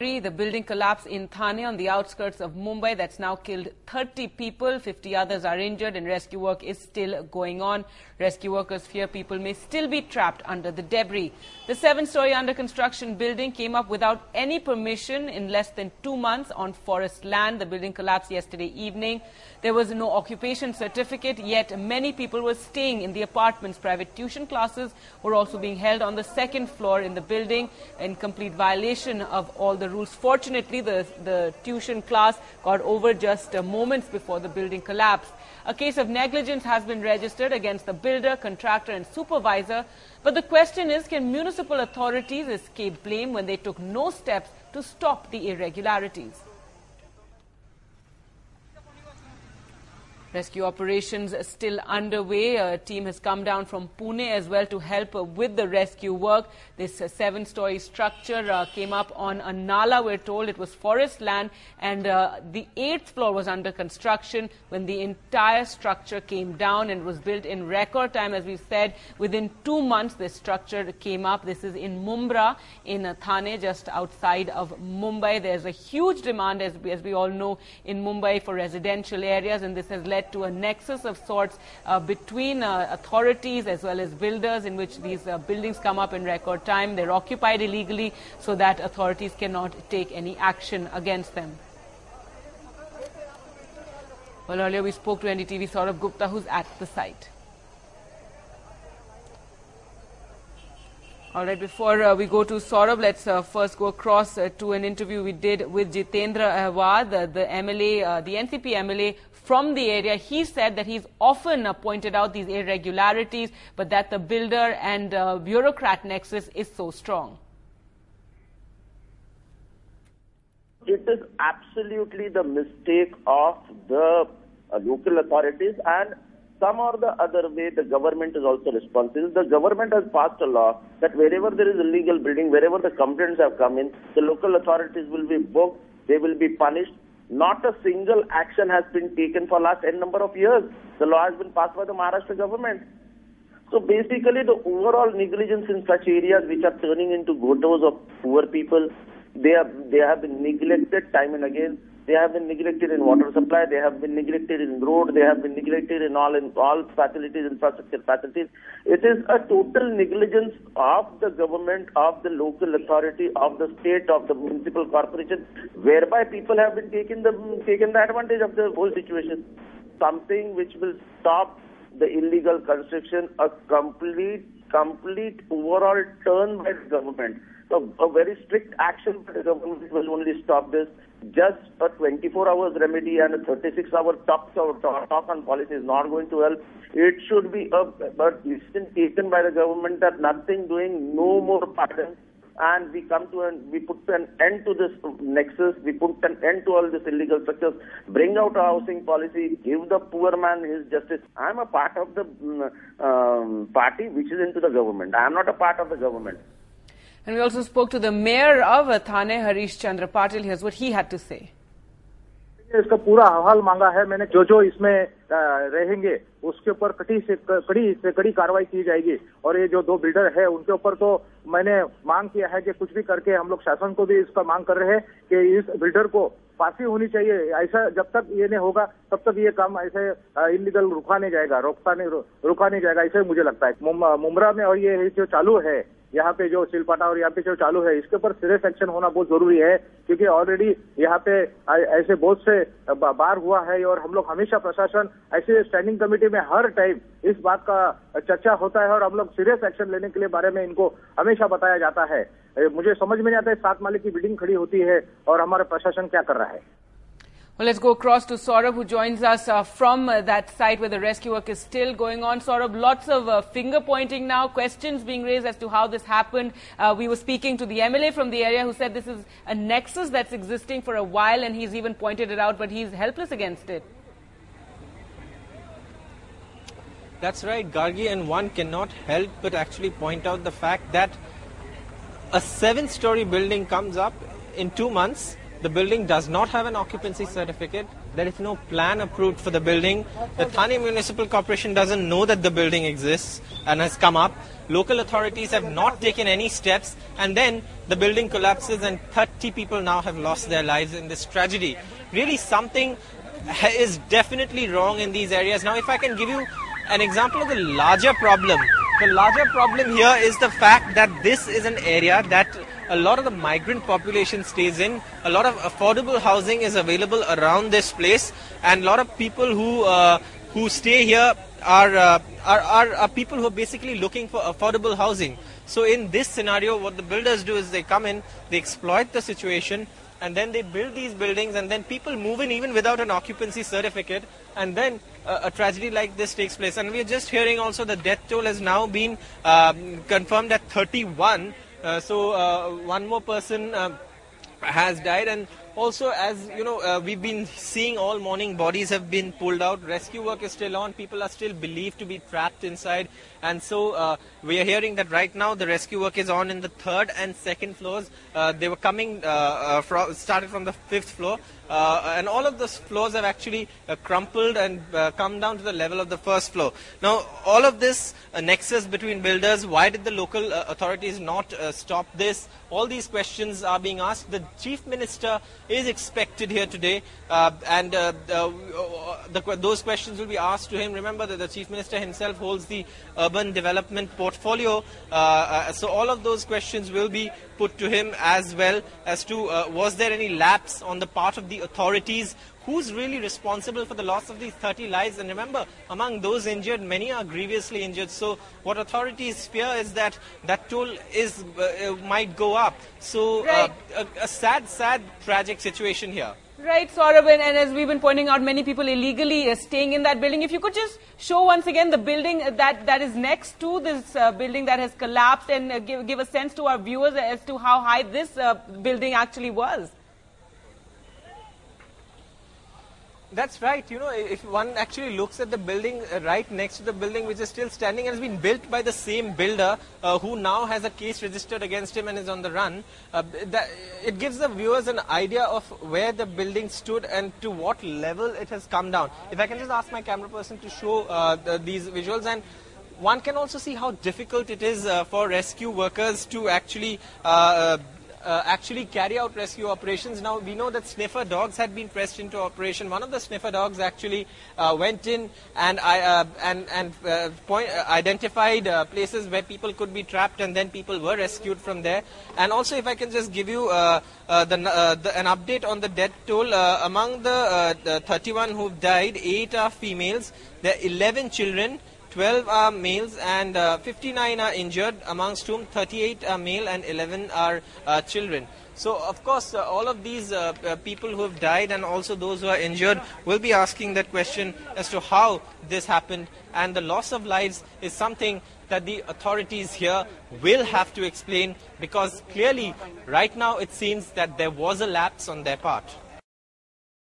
The building collapse in Thane on the outskirts of Mumbai that's now killed 30 people. 50 others are injured and rescue work is still going on. Rescue workers fear people may still be trapped under the debris. The 7-story under construction building came up without any permission in less than 2 months on forest land. The building collapsed yesterday evening. There was no occupation certificate, yet many people were staying in the apartments. Private tuition classes were also being held on the second floor in the building in complete violation of all the rules. Fortunately, the tuition class got over just moments before the building collapsed. A case of negligence has been registered against the builder, contractor and supervisor. But the question is, can municipal authorities escape blame when they took no steps to stop the irregularities? Rescue operations are still underway. A team has come down from Pune as well to help with the rescue work. This 7-story structure came up on a nala, we're told. It was forest land, and the 8th floor was under construction when the entire structure came down, and was built in record time. As we said, within 2 months this structure came up. This is in Mumra in Thane, just outside of Mumbai. There's a huge demand, as we all know, in Mumbai for residential areas, and this has led to a nexus of sorts between authorities as well as builders, in which these buildings come up in record time. They're occupied illegally so that authorities cannot take any action against them. Well, earlier we spoke to NDTV Saurabh Gupta, who's at the site. All right, before we go to Saurabh, let's first go across to an interview we did with Jitendra Ahwad, the MLA, the NCP MLA from the area. He said that he's often pointed out these irregularities, but that the builder and bureaucrat nexus is so strong. It is absolutely the mistake of the local authorities, and some or the other way the government is also responsible. The government has passed a law that wherever there is illegal building, wherever the complaints have come in, the local authorities will be booked, they will be punished. Not a single action has been taken for last n number of years. The law has been passed by the Maharashtra government. So basically the overall negligence in such areas which are turning into ghettos of poor people, they have been neglected time and again. They have been neglected in water supply, they have been neglected in road, they have been neglected in all facilities, infrastructure facilities. It is a total negligence of the government, of the local authority, of the state, of the municipal corporation, whereby people have been taken the advantage of the whole situation. Something which will stop the illegal construction, a complete overall turn by the government. So a very strict action by the government will only stop this. Just a 24 hours remedy and a 36-hour talk on policy is not going to help. It should be a decision taken by the government that nothing doing, no more pardons, and we put an end to this nexus. We put an end to all this illegal structures. Bring out a housing policy. Give the poor man his justice. I am a part of the party which is into the government. I am not a part of the government. And we also spoke to the mayor of Thane, Harish Chandra Patil. Here's what he had to say. इसका पूरा अहवाल मांगा है मैंने, जो इसमें रहेंगे उसके ऊपर कड़ी कार्रवाई की जाएगी। और ये जो 2 बिल्डर है उनके ऊपर तो मैंने मांग किया है कि कुछ भी करके हम लोग शासन को भी इसका मांग कर रहे हैं कि इस बिल्डर को फांसी होनी चाहिए। ऐसा जब तक ये नहीं होगा तब तक ये काम ऐसे इलीगल रुका नहीं जाएगा, ऐसे मुझे लगता है। मुमरा में और ये जो चालू है यहाँ पे जो सिलपाटा और यहाँ पे जो चालू है, इसके ऊपर सीरियस एक्शन होना बहुत जरूरी है, क्योंकि ऑलरेडी यहाँ पे ऐसे बहुत से बार हुआ है। और हम लोग हमेशा प्रशासन ऐसे स्टैंडिंग कमेटी में हर टाइम इस बात का चर्चा होता है और हम लोग सीरियस एक्शन लेने के लिए बारे में इनको हमेशा बताया जाता है। मुझे समझ में नहीं आता है 7 माले की बिल्डिंग खड़ी होती है और हमारा प्रशासन क्या कर रहा है। Well, let's go across to Saurabh, who joins us from that site where the rescue work is still going on. Saurabh, lots of finger pointing now, questions being raised as to how this happened. We were speaking to the MLA from the area who said this is a nexus that's existing for a while, and he's even pointed it out, but he's helpless against it. That's right, Gargi, and one cannot help but actually point out the fact that a 7-story building comes up in 2 months The building does not have an occupancy certificate. There is no plan approved for the building. The Thane Municipal Corporation doesn't know that the building exists and has come up. Local authorities have not taken any steps, and then the building collapses and 30 people now have lost their lives in this tragedy. Really, something is definitely wrong in these areas. Now, if I can give you an example of the larger problem. The larger problem here is the fact that this is an area that a lot of the migrant population stays in. A lot of affordable housing is available around this place, and a lot of people who stay here are people who are basically looking for affordable housing. So in this scenario, what the builders do is they come in, they exploit the situation, and then they build these buildings, and then people move in even without an occupancy certificate, and then a tragedy like this takes place. And we are just hearing also the death toll has now been confirmed at 31. So one more person has died, and also, as you know, we've been seeing all morning, bodies have been pulled out. Rescue work is still on. People are still believed to be trapped inside, and so we are hearing that right now the rescue work is on in the 3rd and 2nd floors. They were coming started from the 5th floor, and all of those floors have actually crumpled and come down to the level of the 1st floor. Now, all of this nexus between builders, why did the local authorities not stop this? All these questions are being asked. The Chief Minister is expected here today, and those questions will be asked to him. Remember that the Chief Minister himself holds the urban development portfolio, so all of those questions will be put to him, as well as to was there any lapse on the part of the authorities? Who's really responsible for the loss of these 30 lives? And remember, among those injured, many are grievously injured. So what authorities fear is that that toll is might go up. So right. A sad, tragic situation here. Right, Saurabh, and as we've been pointing out, many people illegally staying in that building. If you could just show once again the building that is next to this building that has collapsed, and give a sense to our viewers as to how high this building actually was. That's right. You know, if one actually looks at the building right next to the building which is still standing and has been built by the same builder who now has a case registered against him and is on the run, it gives the viewers an idea of where the building stood and to what level it has come down. If I can just ask my camera person to show these visuals, and one can also see how difficult it is for rescue workers to actually carry out rescue operations. Now, we know that sniffer dogs had been pressed into operation. One of the sniffer dogs actually went in and identified places where people could be trapped, and then people were rescued from there. And also, if I can just give you an update on the death toll, among the 31 who've died, 8 are females, there are 11 children, 12 are males, and 59 are injured, amongst whom 38 are male and 11 are children. So, of course, all of these people who have died and also those who are injured will be asking that question as to how this happened. And the loss of lives is something that the authorities here will have to explain, because clearly right now it seems that there was a lapse on their part.